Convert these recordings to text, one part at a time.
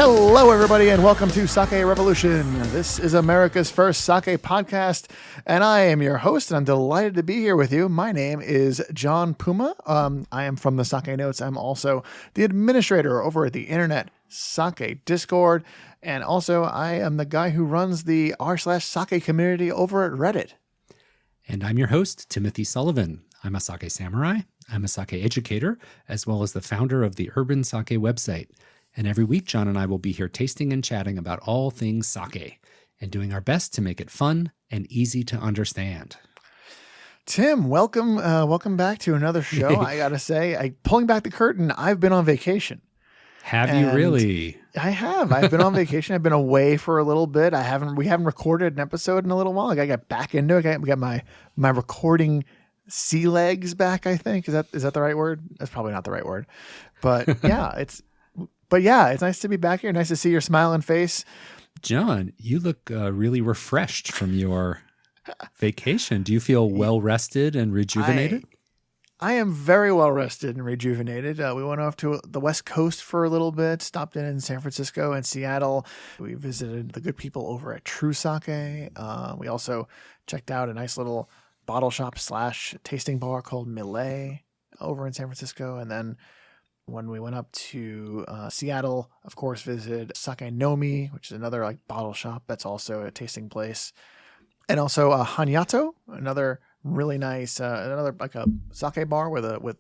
Hello, everybody, and welcome to Sake Revolution. This is America's first sake podcast, and I am your host, and I'm delighted to be here with you. My name is John Puma. I am from the Sake Notes. I'm also the administrator over at the Internet Sake Discord, and also I am the guy who runs the r/sake community over at Reddit. And I'm your host, Timothy Sullivan. I'm a sake samurai, I'm a sake educator, as well as the founder of the Urban Sake website. And every week, John and I will be here tasting and chatting about all things sake and doing our best to make it fun and easy to understand. Tim, welcome back to another show. I got to say, pulling back the curtain, I've been on vacation. Have you really? I have. I've been on vacation. I've been away for a little bit. We haven't recorded an episode in a little while. Like I got back into it. We got my recording sea legs back, I think. Is that the right word? That's probably not the right word. But yeah, it's nice to be back here. Nice to see your smiling face. John, you look really refreshed from your vacation. Do you feel well rested and rejuvenated? I am very well rested and rejuvenated. We went off to the West Coast for a little bit, stopped in San Francisco and Seattle. We visited the good people over at True Sake. We also checked out a nice little bottle shop / tasting bar called Millet over in San Francisco. And then when we went up to Seattle, of course, visited Sake Nomi, which is another like bottle shop that's also a tasting place. And also Hanyato, another really nice, another like a sake bar with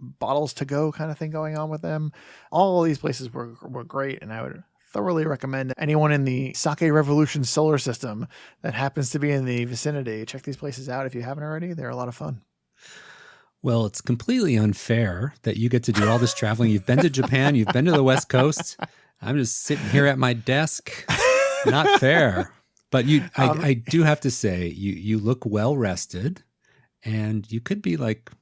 bottles to go kind of thing going on with them. All of these places were great, and I would thoroughly recommend anyone in the Sake Revolution solar system that happens to be in the vicinity, check these places out if you haven't already. They're a lot of fun. Well, it's completely unfair that you get to do all this traveling. You've been to Japan, you've been to the West Coast. I'm just sitting here at my desk. Not fair. But I do have to say, you look well rested, and you could be like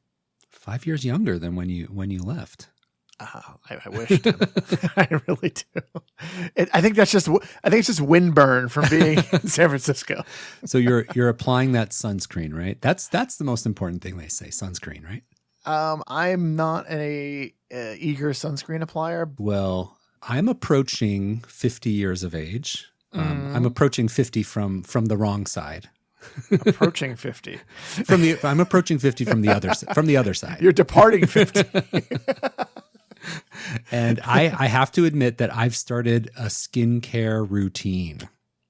5 years younger than when you left. I wish. I really do. I think it's just wind burn from being in San Francisco. So you're applying that sunscreen, right? That's the most important thing they say, sunscreen, right? I'm not a eager sunscreen applier. Well, I'm approaching 50 years of age. I'm approaching 50 from the wrong side. Approaching 50. I'm approaching 50 from the other side. You're departing 50. And I have to admit that I've started a skincare routine.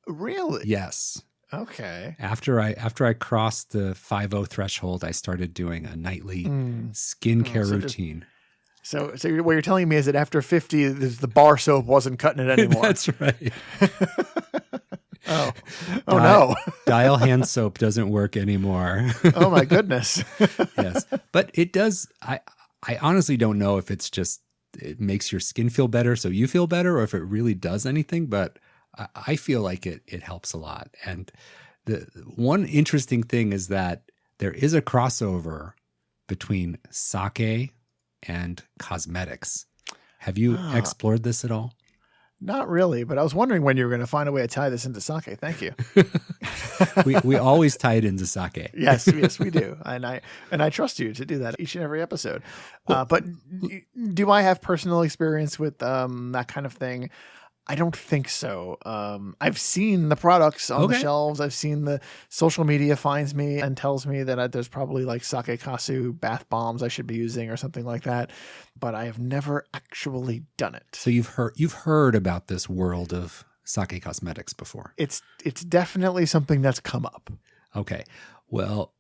Really? Yes. Okay. After I crossed the 50 threshold, I started doing a nightly skincare routine. So what you're telling me is that after 50, the bar soap wasn't cutting it anymore. That's right. Oh no. Dial hand soap doesn't work anymore. Oh my goodness. Yes. But it does. I honestly don't know if it's just, it makes your skin feel better so you feel better, or if it really does anything, but I feel like it helps a lot. And the one interesting thing is that there is a crossover between sake and cosmetics. Have you explored this at all? Not really, but I was wondering when you were going to find a way to tie this into sake. Thank you. we always tie it into sake. Yes, we do, and I trust you to do that each and every episode. But do I have personal experience with that kind of thing? I don't think so. I've seen the products on the shelves. I've seen the social media finds me and tells me that there's probably like sake kasu bath bombs I should be using or something like that. But I have never actually done it. So you've heard about this world of sake cosmetics before. It's definitely something that's come up. Okay. Well,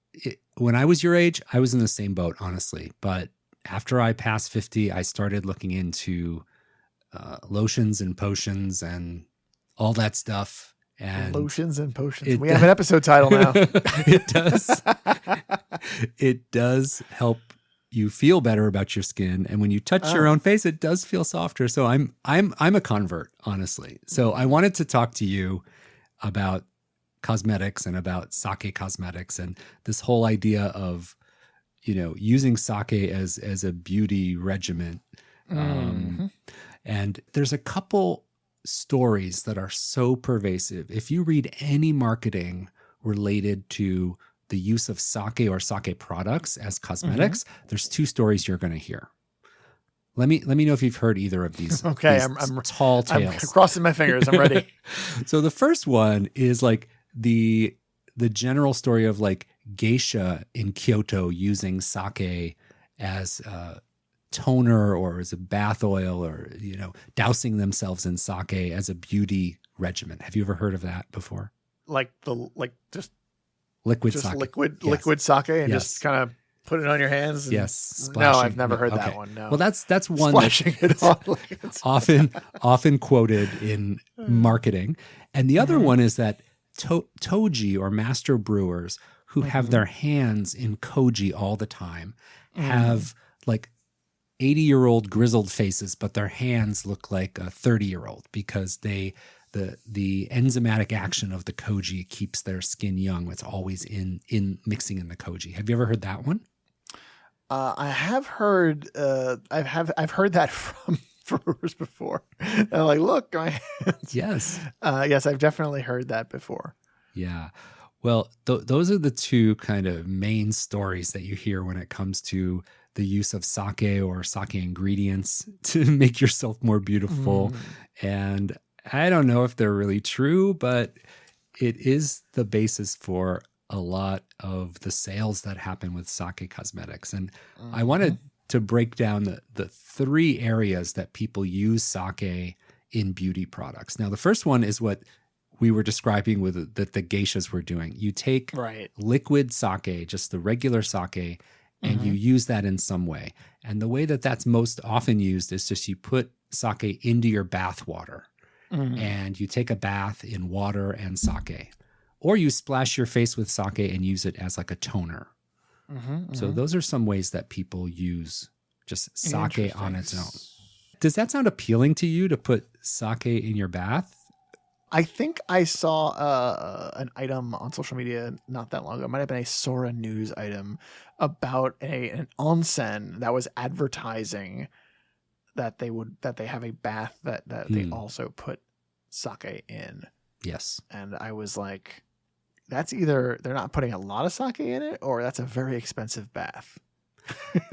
when I was your age, I was in the same boat, honestly. But after I passed 50, I started looking into lotions and potions and all that stuff. And lotions and potions. We have an episode title now. It does help you feel better about your skin, and when you touch your own face, it does feel softer. So I'm a convert, honestly. So I wanted to talk to you about cosmetics and about sake cosmetics and this whole idea of, using sake as a beauty regimen. And there's a couple stories that are so pervasive. If you read any marketing related to the use of sake or sake products as cosmetics, there's two stories you're going to hear. Let me know if you've heard either of these. Okay, these I'm tall tales. I'm crossing my fingers. I'm ready. So the first one is like the general story of like geisha in Kyoto using sake as a toner or as a bath oil, or dousing themselves in sake as a beauty regimen. Have you ever heard of that before? Just Liquid just sake. liquid sake, and Yes. just kind of put it on your hands. And, Yes. No, Splashing. I've never heard Okay. that one. No. Well, that's one Splashing it on. often quoted in marketing. And the other one is that toji, or master brewers who have their hands in koji all the time, have like 80-year-old grizzled faces, but their hands look like a 30-year-old because the enzymatic action of the koji keeps their skin young. It's always in mixing in the koji. Have you ever heard that one? I have heard. I've heard that from brewers before. And I'm like, look, my hands. Yes. Yes, I've definitely heard that before. Yeah. Well, those are the two kind of main stories that you hear when it comes to the use of sake or sake ingredients to make yourself more beautiful. And I don't know if they're really true, but it is the basis for a lot of the sales that happen with sake cosmetics. And I wanted to break down the three areas that people use sake in beauty products. Now, the first one is what we were describing with that the geishas were doing. You take liquid sake, just the regular sake, and you use that in some way. And the way that that's most often used is just you put sake into your bath water, and you take a bath in water and sake. Or you splash your face with sake and use it as like a toner. So those are some ways that people use just sake on its own. Does that sound appealing to you, to put sake in your bath? I think I saw an item on social media not that long ago. It might have been a Sora News item about an onsen that was advertising that they have a bath that they also put sake in. Yes. And I was like, that's either they're not putting a lot of sake in it, or that's a very expensive bath.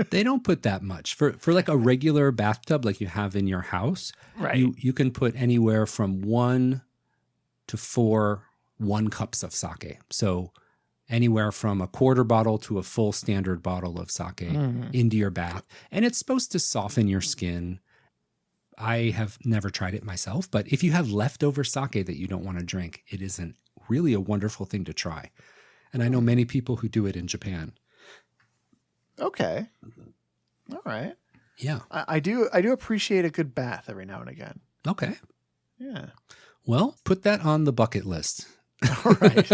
They don't put that much for like a regular bathtub like you have in your house. Right. You can put anywhere from 1 to 4 1-cups of sake. So anywhere from a quarter bottle to a full standard bottle of sake into your bath. And it's supposed to soften your skin. I have never tried it myself, but if you have leftover sake that you don't want to drink, it isn't really a wonderful thing to try. And I know many people who do it in Japan. Okay. All right. Yeah. I do appreciate a good bath every now and again. Okay. Yeah. Well, put that on the bucket list. All right.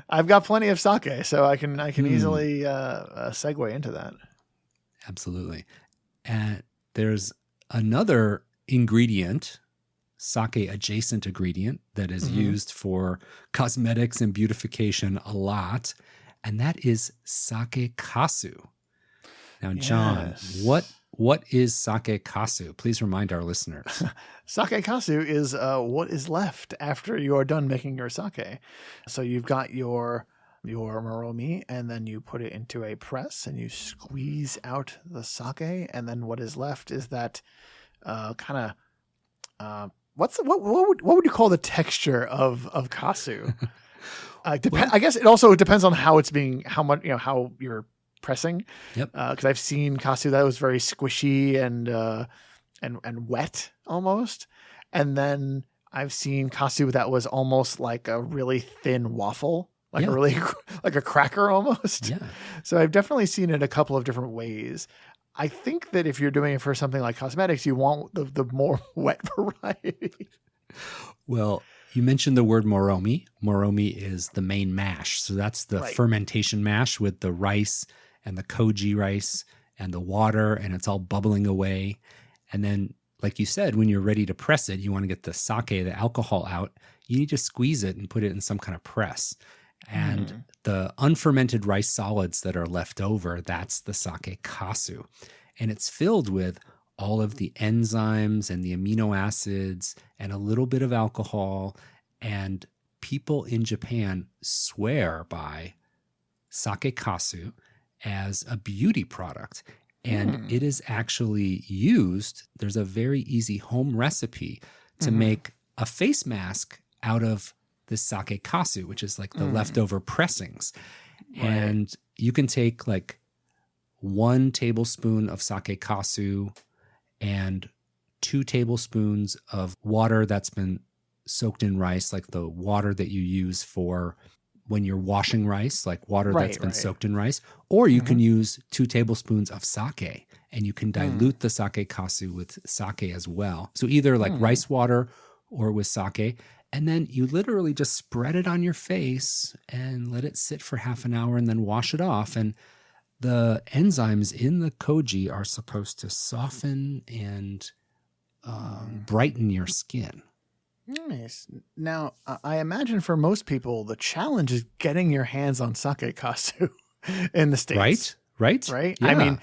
I've got plenty of sake, so I can easily segue into that. Absolutely. And there's another ingredient, sake adjacent ingredient, that is used for cosmetics and beautification a lot, and that is sake kasu. Now, John, what is sake kasu? Please remind our listeners. Sake kasu is what is left after you are done making your sake. So you've got your moromi, and then you put it into a press and you squeeze out the sake, and then what is left is that kind of what would you call the texture of kasu? I guess it also depends on how it's being, how you're pressing. Yep. Because I've seen kasu that was very squishy and wet almost, and then I've seen kasu that was almost like a really thin waffle, like a cracker almost. Yeah. So I've definitely seen it a couple of different ways. I think that if you're doing it for something like cosmetics, you want the more wet variety. Well, you mentioned the word moromi. Moromi is the main mash. So that's the fermentation mash with the rice and the koji rice and the water, and it's all bubbling away. And then, like you said, when you're ready to press it, you want to get the sake, the alcohol out. You need to squeeze it and put it in some kind of press. And the unfermented rice solids that are left over, that's the sake kasu. And it's filled with all of the enzymes and the amino acids and a little bit of alcohol. And people in Japan swear by sake kasu as a beauty product. And it is actually used. There's a very easy home recipe to make a face mask out of this sake kasu, which is like the leftover pressings. Right. And you can take like 1 tablespoon of sake kasu and 2 tablespoons of water that's been soaked in rice, like the water that you use for when you're washing rice, like water that's been soaked in rice. Or you can use 2 tablespoons of sake, and you can dilute the sake kasu with sake as well. So either like rice water or with sake. And then you literally just spread it on your face and let it sit for half an hour and then wash it off. And the enzymes in the koji are supposed to soften and brighten your skin. Nice. Now, I imagine for most people, the challenge is getting your hands on sake kasu in the States. Right? Right? Yeah. I mean,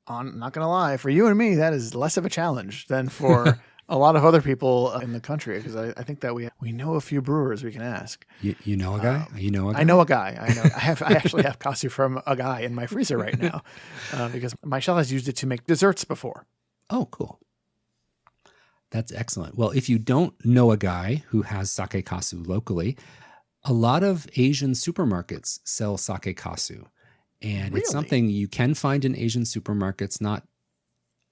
I'm not going to lie, for you and me, that is less of a challenge than for a lot of other people in the country, because I think that we know a few brewers we can ask. You know a guy? You know a guy? I know a guy. I actually have kasu from a guy in my freezer right now because my shell has used it to make desserts before. Oh, cool. That's excellent. Well, if you don't know a guy who has sake kasu locally, a lot of Asian supermarkets sell sake kasu. And it's something you can find in Asian supermarkets, not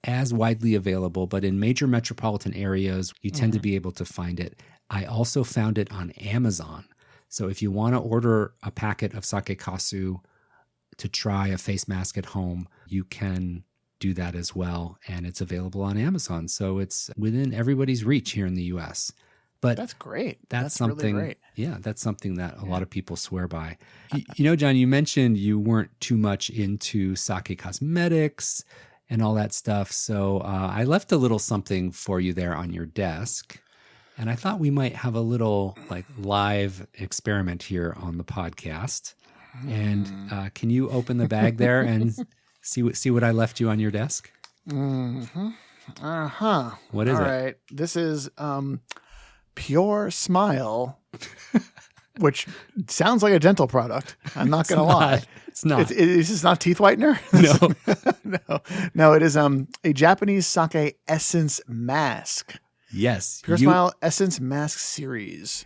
as widely available, but in major metropolitan areas, you tend to be able to find it. I also found it on Amazon. So if you want to order a packet of sake kasu to try a face mask at home, you can do that as well. And it's available on Amazon. So it's within everybody's reach here in the US. But that's great. That's something, really great. Yeah, that's something that a lot of people swear by. You know, John, you mentioned you weren't too much into sake cosmetics and all that stuff. So I left a little something for you there on your desk. And I thought we might have a little like live experiment here on the podcast. And can you open the bag there and see what I left you on your desk? Mm-hmm. What is it? All right. This is Pure Smile, which sounds like a dental product. I'm not going to lie. It's not. This is not teeth whitener? No, it is a Japanese sake essence mask. Yes. Pure Smile Essence Mask Series.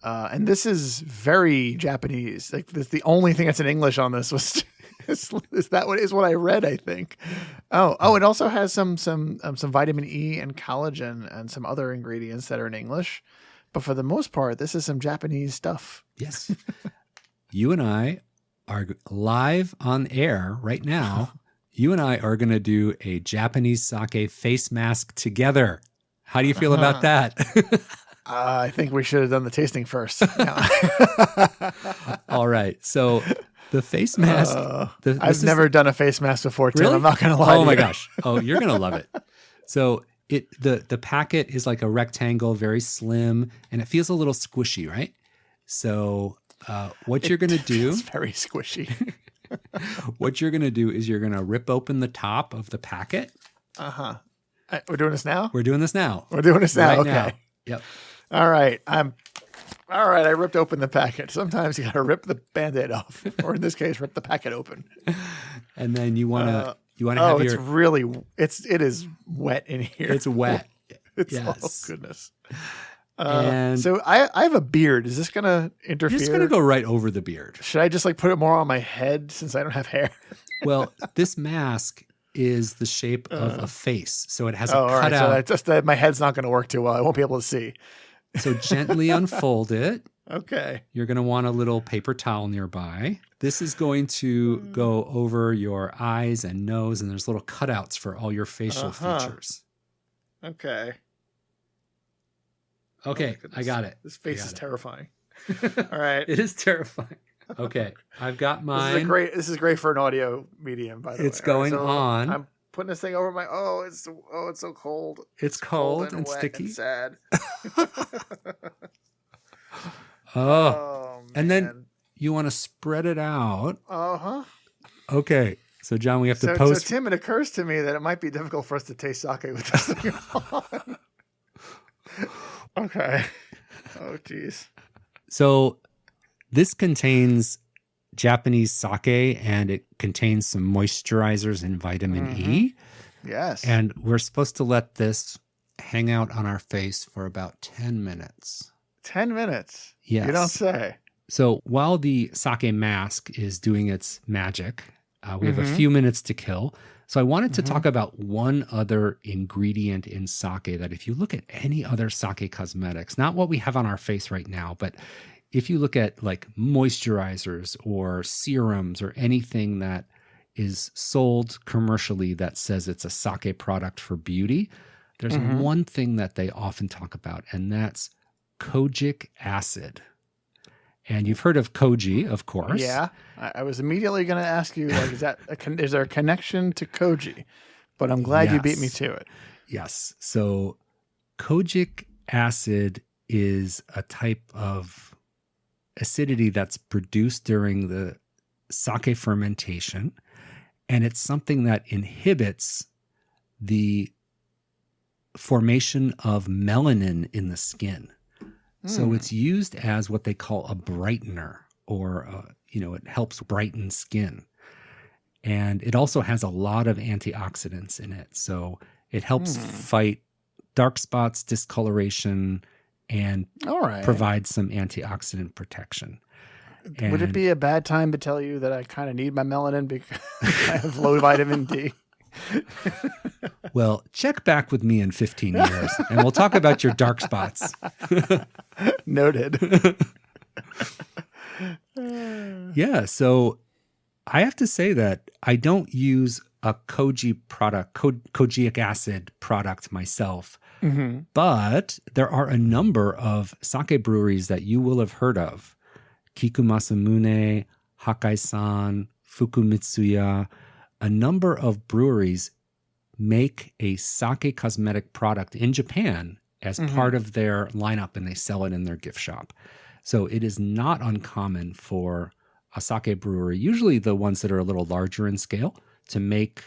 And this is very Japanese. Like the only thing that's in English on this was is what I read, I think. It also has some vitamin E and collagen and some other ingredients that are in English. But for the most part, this is some Japanese stuff. Yes. You and I are live on air right now. You and I are going to do a Japanese sake face mask together. How do you feel about that? I think we should have done the tasting first. All right. So the face mask. I've never done a face mask before, Tim. Really? I'm not going to lie to you. Oh my gosh. Oh, you're going to love it. So the packet is like a rectangle, very slim, and it feels a little squishy, right? So what you're going to do. It's very squishy. What you're going to do is you're going to rip open the top of the packet. Uh-huh. We're doing this now? We're doing this now. We're doing this now. Right okay. Now. Yep. All right. All right. I ripped open the packet. Sometimes you got to rip the Band-Aid off, or in this case, rip the packet open. And then you want to have it is wet in here. It's wet. Oh goodness. And so I have a beard. Is this going to interfere? You're just going to go right over the beard. Should I just like put it more on my head since I don't have hair? Well, this mask is the shape of a face. So it has a cutout. Right. So just that my head's not going to work too well. I won't be able to see. So gently unfold it. Okay. You're going to want a little paper towel nearby. This is going to go over your eyes and nose, and there's little cutouts for all your facial features. Okay. Okay, I got it. This face is terrifying. All right. It is terrifying. Okay, I've got mine. This is great for an audio medium, by the way. It's going on. I'm putting this thing over my. It's so cold. It's cold and wet sticky. And sad. And then you want to spread it out. Uh-huh. Okay, so John, we have to post. So Tim, it occurs to me that it might be difficult for us to taste sake with this thing on. Okay. Oh, geez. So this contains Japanese sake, and it contains some moisturizers and vitamin E. Yes. And we're supposed to let this hang out on our face for about 10 minutes. 10 minutes? Yes. You don't say. So while the sake mask is doing its magic, we have a few minutes to kill. So I wanted to talk about one other ingredient in sake that if you look at any other sake cosmetics, not what we have on our face right now, but if you look at like moisturizers or serums or anything that is sold commercially that says it's a sake product for beauty, there's one thing that they often talk about, and that's kojic acid. And you've heard of koji, of course. Yeah. I was immediately going to ask you, like, is there a connection to koji? But I'm glad you beat me to it. Yes. So kojic acid is a type of acidity that's produced during the sake fermentation. And it's something that inhibits the formation of melanin in the skin. So it's used as what they call a brightener, or, it helps brighten skin. And it also has a lot of antioxidants in it. So it helps fight dark spots, discoloration, and provide some antioxidant protection. And would it be a bad time to tell you that I kind of need my melanin because I have low vitamin D? Well, check back with me in 15 years and we'll talk about your dark spots. Noted. Yeah, so I have to say that I don't use a kojic acid product myself, but there are a number of sake breweries that you will have heard of. Kikumasamune, Hakai-san, Fukumitsuya, a number of breweries make a sake cosmetic product in Japan as part of their lineup, and they sell it in their gift shop. So it is not uncommon for a sake brewery, usually the ones that are a little larger in scale, to make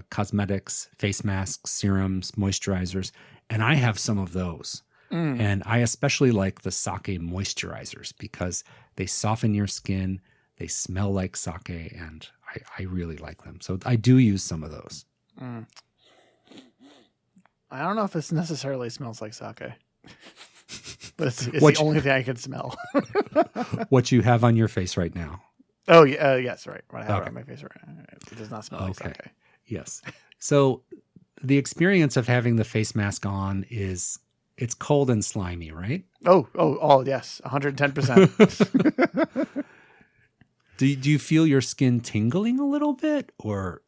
cosmetics, face masks, serums, moisturizers. And I have some of those. And I especially like the sake moisturizers because they soften your skin, they smell like sake, and I really like them. So I do use some of those. I don't know if this necessarily smells like sake, but it's the only thing I can smell. What you have on your face right now. Oh, yeah, yes, right. What I have on my face right now. It does not smell like sake. Yes. So the experience of having the face mask on is it's cold and slimy, right? Oh, yes, 110%. Do you feel your skin tingling a little bit, or?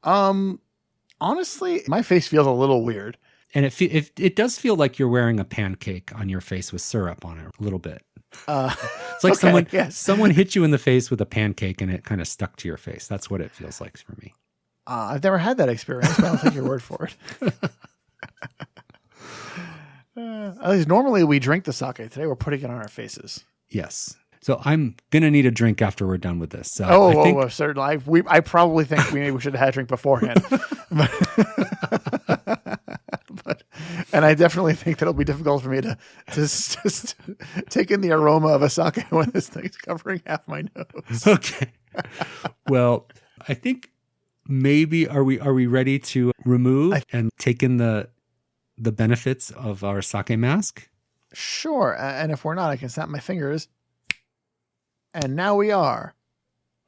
Honestly, my face feels a little weird. And it does feel like you're wearing a pancake on your face with syrup on it a little bit. It's like someone hit you in the face with a pancake and it kind of stuck to your face. That's what it feels like for me. I've never had that experience, but I'll take your word for it. At least normally we drink the sake. Today we're putting it on our faces. Yes. So I'm going to need a drink after we're done with this. So certainly. I probably think we should have had a drink beforehand. And I definitely think that it'll be difficult for me to just take in the aroma of a sake when this thing's covering half my nose. Okay. Well, I think maybe are we ready to remove and take in the benefits of our sake mask? Sure. And if we're not, I can snap my fingers. And now we are.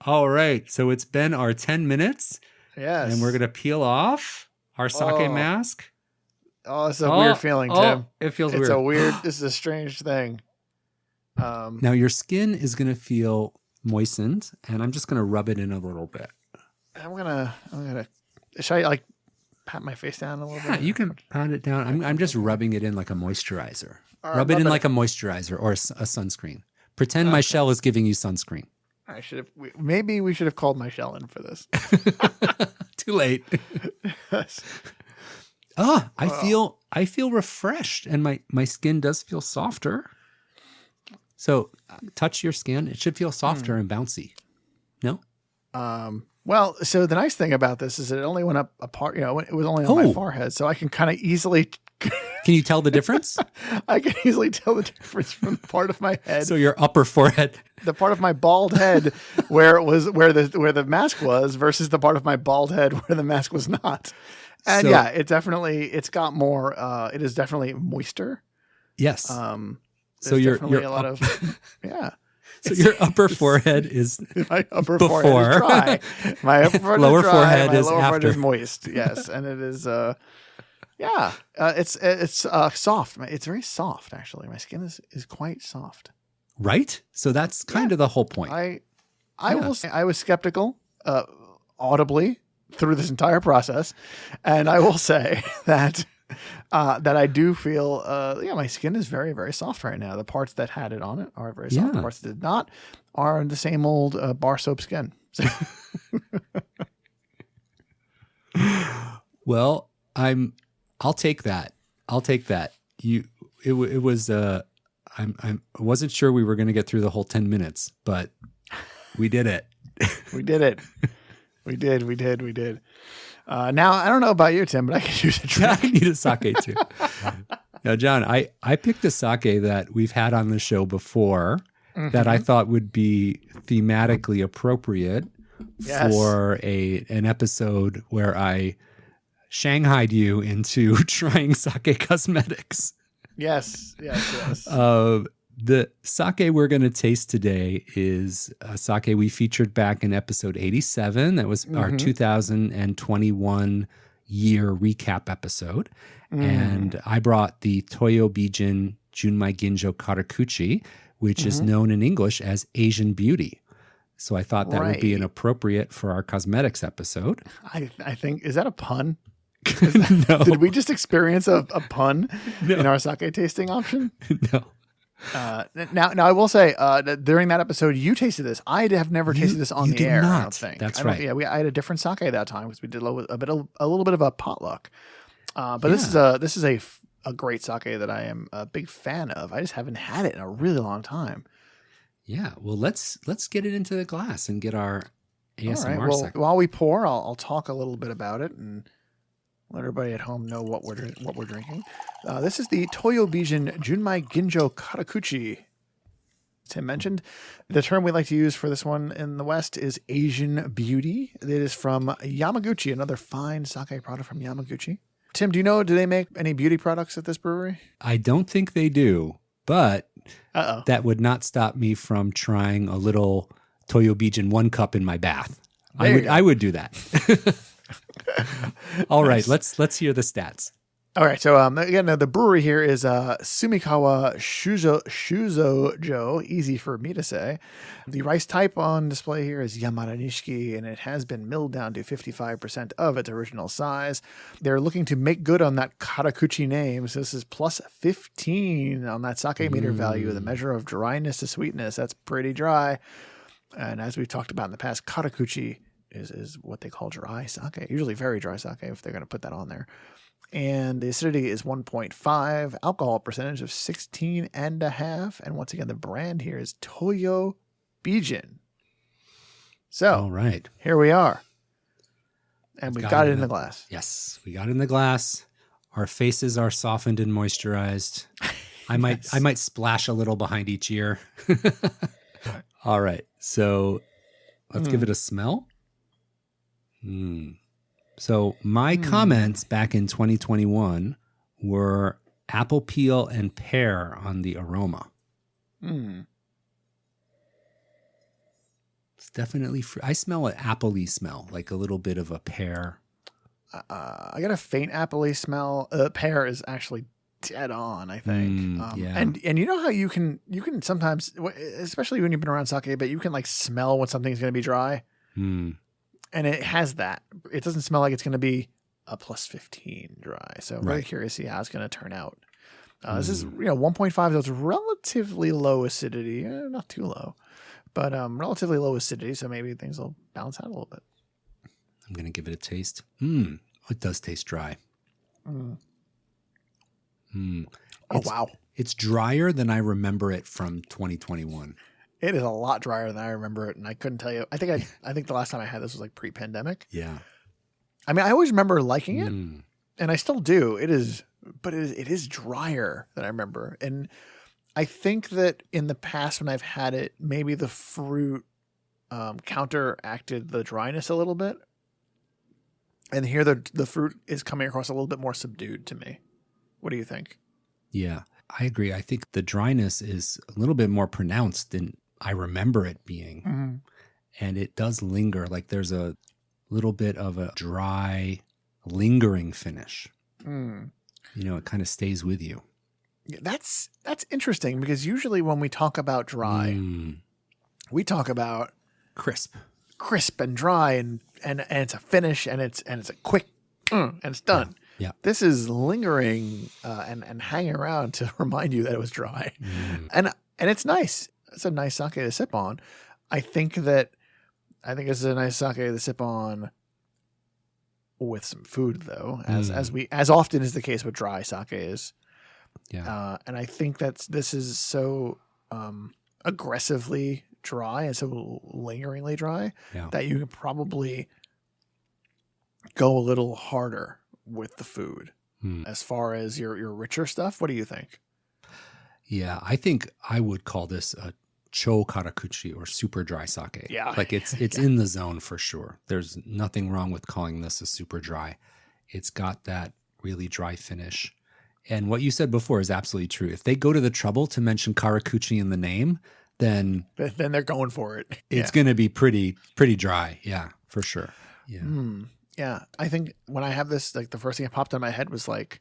All right. So it's been our 10 minutes. Yes. And we're going to peel off our sake mask. Oh, it's a weird feeling, Tim. It feels weird. This is a strange thing. Now your skin is going to feel moistened, and I'm just going to rub it in a little bit. I'm gonna. Should I pat my face down a little bit? Yeah, you can pat it down. I'm just rubbing it in like a moisturizer. Rub it in like a moisturizer or a sunscreen. Pretend my shell is giving you sunscreen. Maybe we should have called my shell in for this. Too late. Yes. I feel refreshed, and my skin does feel softer. So touch your skin. It should feel softer and bouncy. No? Well, so the nice thing about this is it only went up apart, it was only on my forehead, so I can kind of easily Can you tell the difference? I can easily tell the difference from the part of my head, So your upper forehead, the part of my bald head where the mask was versus the part of my bald head where the mask was not. And So- yeah, it's got more. It is definitely moister. yes. So So definitely your a lot of yeah. so your upper forehead is My upper before. forehead is dry. My upper forehead Lower is dry. forehead My is lower forehead after. is moist. Yes, and it is. It's soft. It's very soft actually. My skin is quite soft. right. So that's kind of the whole point. I Yeah. will say I was skeptical audibly through this entire process, and I will say that I do feel my skin is very, very soft right now. The parts that had it on it are very soft. The Yeah. parts that did not are the same old bar soap skin. So, Well, I'll take that. I'll take that. It was I wasn't sure we were going to get through the whole 10 minutes, but we did it. we did it. We did. Now I don't know about you, Tim, but I could use a drink. I need a sake too. Now, John, I picked a sake that we've had on the show before that I thought would be thematically appropriate Yes. for an episode where I shanghaied you into trying sake cosmetics. Yes. The sake we're going to taste today is a sake we featured back in episode 87. That was our 2021 year recap episode. And I brought the Toyo Bijin Junmai Ginjo Karakuchi, which is known in English as Asian Beauty. So I thought that would be an appropriate for our cosmetics episode. I think, is that a pun? No, Did we just experience a pun in our sake tasting option? no. Now I will say that during that episode you tasted this. I have never tasted this on you the did air. I not. don't think. That's I don't- right. Yeah, I had a different sake that time because we did a little bit of a potluck. But this is a great sake that I am a big fan of. I just haven't had it in a really long time. Yeah. Well, let's get it into the glass and get our ASMR All right. Well, second. while we pour, I'll talk a little bit about it and let everybody at home know what we're drinking. This is the Toyo Bijin Junmai Ginjo Karakuchi. Tim mentioned the term we like to use for this one in the West is Asian Beauty. It is from Yamaguchi, another fine sake product from Yamaguchi. Tim, do they make any beauty products at this brewery? I don't think they do, but Uh-oh. that would not stop me from trying a little Toyo Bijin 1 cup in my bath. There you go. I would do that. All right, let's hear the stats. All right, so again, the brewery here is Sumikawa Shuzojo, easy for me to say. The rice type on display here is Yamada Nishiki, and it has been milled down to 55% of its original size. They're looking to make good on that Karakuchi name, so this is plus 15 on that sake meter value, the measure of dryness to sweetness. That's pretty dry. And as we've talked about in the past, Karakuchi is what they call dry sake, usually very dry sake if they're going to put that on there. And the acidity is 1.5, alcohol percentage of 16.5. And once again, the brand here is Toyo Bijin. So, All right. here we are. And we've got it in the glass. Yes, we got it in the glass. Our faces are softened and moisturized. I might splash a little behind each ear. All right. So let's give it a smell. So my comments back in 2021 were apple peel and pear on the aroma. It's definitely I smell an appley smell, like a little bit of a pear. I got a faint appley smell. Pear is actually dead on, I think. Yeah. And you know how you can sometimes, especially when you've been around sake, but you can like smell when something's going to be dry. And it has that. It doesn't smell like it's going to be a plus 15 dry. So very curious to see how it's going to turn out. This is 1.5, so it's relatively low acidity. Not too low, but relatively low acidity. So maybe things will balance out a little bit. I'm going to give it a taste. It does taste dry. Oh, wow. It's drier than I remember it from 2021. It is a lot drier than I remember it, and I couldn't tell you. I think the last time I had this was like pre-pandemic. Yeah. I mean, I always remember liking it, and I still do. It is but it is drier than I remember. And I think that in the past when I've had it, maybe the fruit counteracted the dryness a little bit. And here the fruit is coming across a little bit more subdued to me. What do you think? Yeah, I agree. I think the dryness is a little bit more pronounced than I remember it being. Mm-hmm. And it does linger. Like there's a little bit of a dry, lingering finish. Mm. You know, it kind of stays with you. Yeah, that's interesting because usually when we talk about dry, we talk about crisp and dry and it's a finish and it's a quick and it's done. Yeah. This is lingering and hanging around to remind you that it was dry. And it's nice. It's a nice sake to sip on. I think this is a nice sake to sip on with some food though, as often is the case with dry sake is. Yeah. And I think this is so aggressively dry and so lingeringly dry that you can probably go a little harder with the food as far as your richer stuff. What do you think? Yeah, I think I would call this a cho karakuchi or super dry sake. Yeah. Like it's in the zone for sure. There's nothing wrong with calling this a super dry. It's got that really dry finish. And what you said before is absolutely true. If they go to the trouble to mention Karakuchi in the name, then they're going for it. It's going to be pretty dry. Yeah, for sure. Yeah. Yeah. I think when I have this, like the first thing that popped in my head was like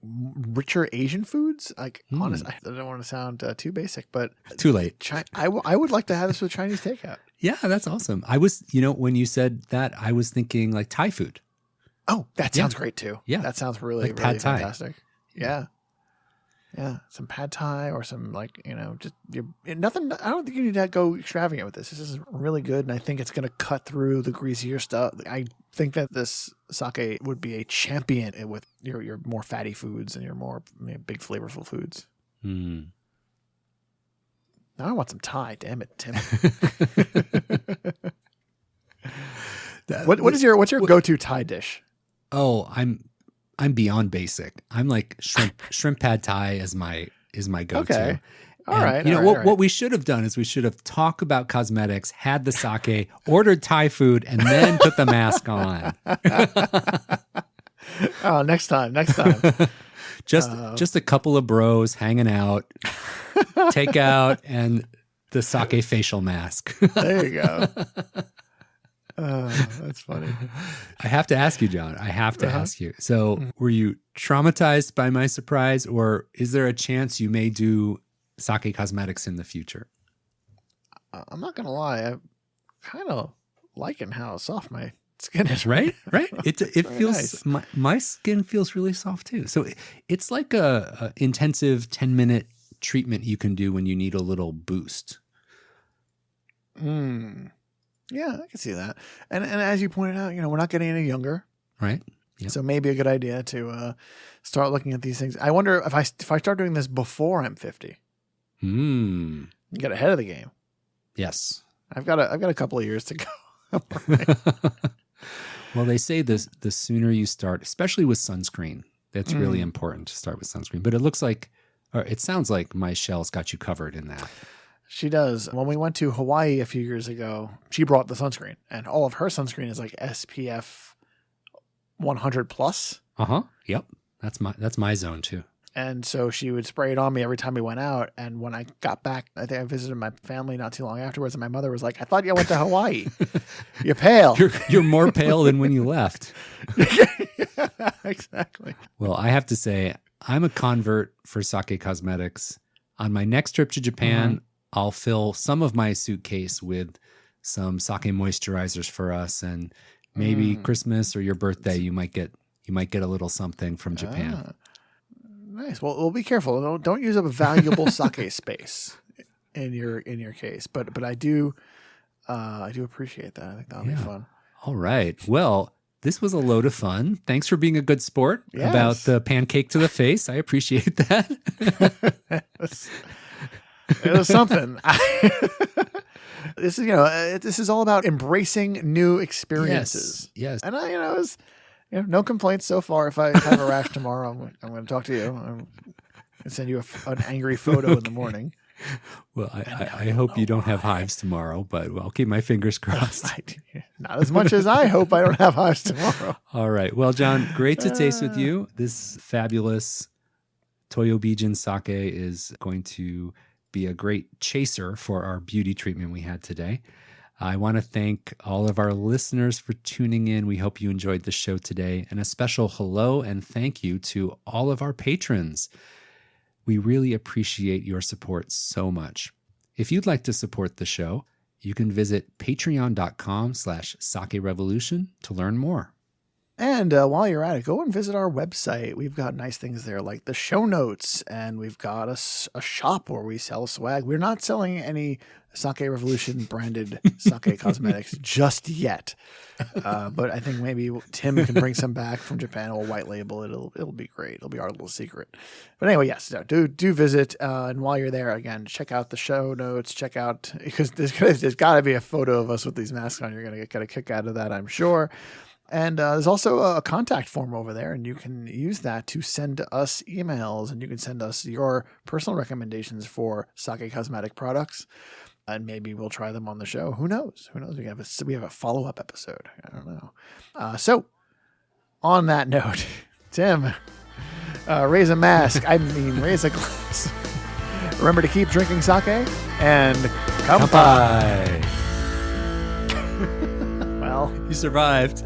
richer Asian foods. Like honestly, I don't want to sound too basic, but too late. I would like to have this with Chinese takeout. Yeah, that's awesome. I was, when you said that, I was thinking like Thai food. Oh, that sounds great too. Yeah. That sounds really, like really pad thai. fantastic. Yeah. Yeah. Some pad thai or some just nothing. I don't think you need to go extravagant with this. This is really good. And I think it's going to cut through the greasier stuff. I think that this sake would be a champion with your more fatty foods and your more big flavorful foods. Now I want some Thai. Damn it, Tim. What's your go-to Thai dish? Oh, I'm beyond basic. I'm like shrimp pad thai is my go-to. Okay. All right. What we should have done is we should have talked about cosmetics, had the sake, ordered Thai food, and then put the mask on. Oh, next time. Just a couple of bros hanging out, take out, and the sake facial mask. There you go. That's funny. I have to ask you, John. Ask you. So were you traumatized by my surprise, or is there a chance you may do sake cosmetics in the future? I'm not going to lie. I'm kind of liking how soft my skin is. Right? It feels, nice. my skin feels really soft too. So it's like a intensive 10-minute treatment you can do when you need a little boost. Yeah, I can see that. And as you pointed out, we're not getting any younger. Right. Yep. So maybe a good idea to start looking at these things. I wonder if I start doing this before I'm 50. Get ahead of the game. Yes. I've got a couple of years to go. Well, they say this the sooner you start, especially with sunscreen, that's really important to start with sunscreen. But it sounds like my Shell's got you covered in that. She does. When we went to Hawaii a few years ago, she brought the sunscreen, and all of her sunscreen is like SPF 100 plus. Yep. That's my zone too. And so she would spray it on me every time we went out. And when I got back, I think I visited my family not too long afterwards, and my mother was like, "I thought you went to Hawaii. You're pale. You're more pale than when you left." Yeah, exactly. Well, I have to say, I'm a convert for sake cosmetics. On my next trip to Japan, I'll fill some of my suitcase with some sake moisturizers for us, and maybe Christmas or your birthday, you might get a little something from Japan. Nice. Well, be careful. Don't use up a valuable sake space in your case. But I do appreciate that. I think that'll be fun. All right. Well, this was a load of fun. Thanks for being a good sport about the pancake to the face. I appreciate that. It was something. This is all about embracing new experiences. Yes. And no complaints so far. If I have a rash tomorrow, I'm going to talk to you. I'm going to send you an angry photo in the morning. Well, I hope you don't have hives tomorrow, but I'll keep my fingers crossed. Not as much as I hope I don't have hives tomorrow. All right. Well, John, great to taste with you. This fabulous Toyo Bijin sake is going to be a great chaser for our beauty treatment we had today. I want to thank all of our listeners for tuning in. We hope you enjoyed the show today. And a special hello and thank you to all of our patrons. We really appreciate your support so much. If you'd like to support the show, you can visit patreon.com/sakerevolution to learn more. And while you're at it, go and visit our website. We've got nice things there like the show notes, and we've got a shop where we sell swag. We're not selling any Sake Revolution branded sake cosmetics just yet. But I think maybe Tim can bring some back from Japan. We'll white label it. It'll be great. It'll be our little secret. But anyway, yes, do visit. And while you're there, again, check out the show notes. Check out, because there's got to be a photo of us with these masks on. You're going to get a kick out of that, I'm sure. And there's also a contact form over there, and you can use that to send us emails, and you can send us your personal recommendations for sake cosmetic products, and maybe we'll try them on the show. Who knows? We have a follow-up episode. I don't know. So on that note, Tim, raise a mask. Raise a glass. Remember to keep drinking sake and kampai. You survived.